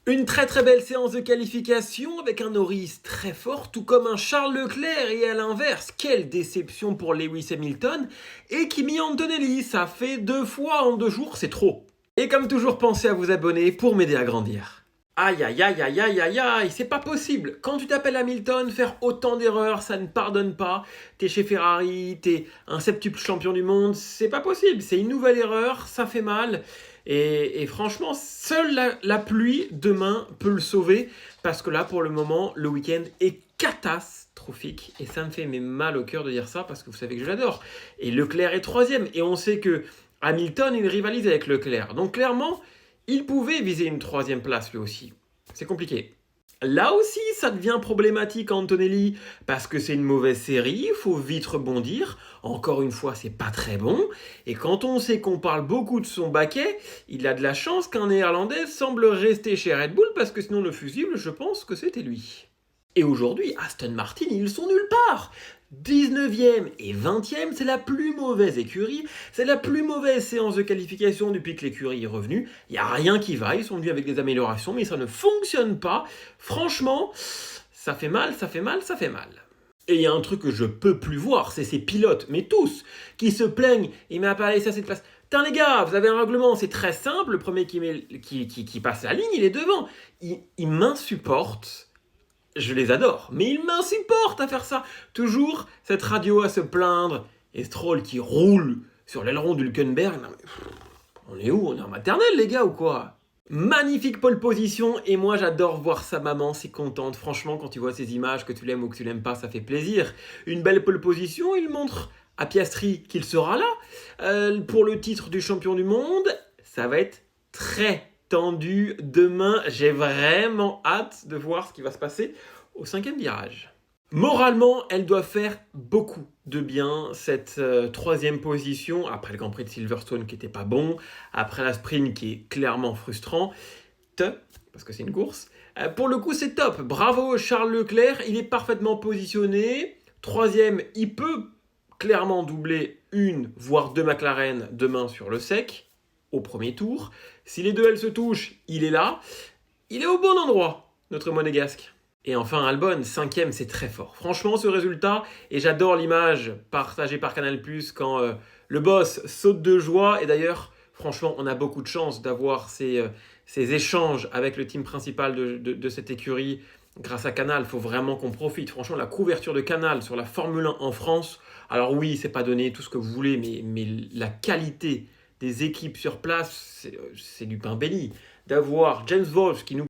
Une très belle séance de qualification avec un Norris très fort, tout comme un Charles Leclerc, et à l'inverse, quelle déception pour Lewis Hamilton et Kimi Antonelli, ça fait 2 fois en 2 jours, c'est trop. Et comme toujours, pensez à vous abonner pour m'aider à grandir. Aïe aïe aïe aïe aïe aïe aïe, c'est pas possible. Quand tu t'appelles Hamilton, faire autant d'erreurs, ça ne pardonne pas. T'es chez Ferrari, t'es un septuple champion du monde, c'est pas possible. C'est une nouvelle erreur, ça fait mal. Et franchement, seule la pluie demain peut le sauver. Parce que là, pour le moment, le week-end est catastrophique. Et ça me fait mal au cœur de dire ça parce que vous savez que je l'adore. Et Leclerc est troisième. Et on sait que Hamilton, il rivalise avec Leclerc. Donc clairement, il pouvait viser une troisième place lui aussi. C'est compliqué. Là aussi, ça devient problématique Antonelli, parce que c'est une mauvaise série, il faut vite rebondir. Encore une fois, c'est pas très bon. Et quand on sait qu'on parle beaucoup de son baquet, il a de la chance qu'un Néerlandais semble rester chez Red Bull, parce que sinon le fusible, je pense que c'était lui. Et aujourd'hui, Aston Martin, ils sont nulle part. 19e et 20e, c'est la plus mauvaise écurie, c'est la plus mauvaise séance de qualification depuis que l'écurie est revenue. Il n'y a rien qui va, ils sont venus avec des améliorations, mais ça ne fonctionne pas. Franchement, ça fait mal, ça fait mal, ça fait mal. Et il y a un truc que je peux plus voir, c'est ces pilotes, mais tous, qui se plaignent, il m'a pas laissé assez de place. Putain les gars, vous avez un règlement, c'est très simple, le premier qui passe la ligne, il est devant. Il m'insupporte. Je les adore, mais ils m'insupportent à faire ça. Toujours cette radio à se plaindre, et Stroll qui roule sur l'aileron du Hülkenberg. Non, mais, on est où? On est en maternelle, les gars, ou quoi? Magnifique pole position, et moi j'adore voir sa maman, c'est contente. Franchement, quand tu vois ces images, que tu l'aimes ou que tu l'aimes pas, ça fait plaisir. Une belle pole position, il montre à Piastri qu'il sera là pour le titre du champion du monde. Ça va être très tendu demain. J'ai vraiment hâte de voir ce qui va se passer au 5e virage. Moralement, elle doit faire beaucoup de bien, cette troisième position, après le Grand Prix de Silverstone qui n'était pas bon, après la sprint qui est clairement frustrant, parce que c'est une course. Pour le coup, c'est top. Bravo Charles Leclerc, il est parfaitement positionné. Troisième, il peut clairement doubler une, voire deux McLaren demain sur le sec, au premier tour. Si les deux, elles se touchent, il est là. Il est au bon endroit, notre monégasque. Et enfin, Albon, 5e, c'est très fort. Franchement, ce résultat, et j'adore l'image partagée par Canal+, quand le boss saute de joie. Et d'ailleurs, franchement, on a beaucoup de chance d'avoir ces échanges avec le team principal de cette écurie grâce à Canal. Il faut vraiment qu'on profite. Franchement, la couverture de Canal sur la Formule 1 en France, alors oui, c'est pas donné tout ce que vous voulez, mais la qualité des équipes sur place, c'est du pain béni. D'avoir James Wolfe qui nous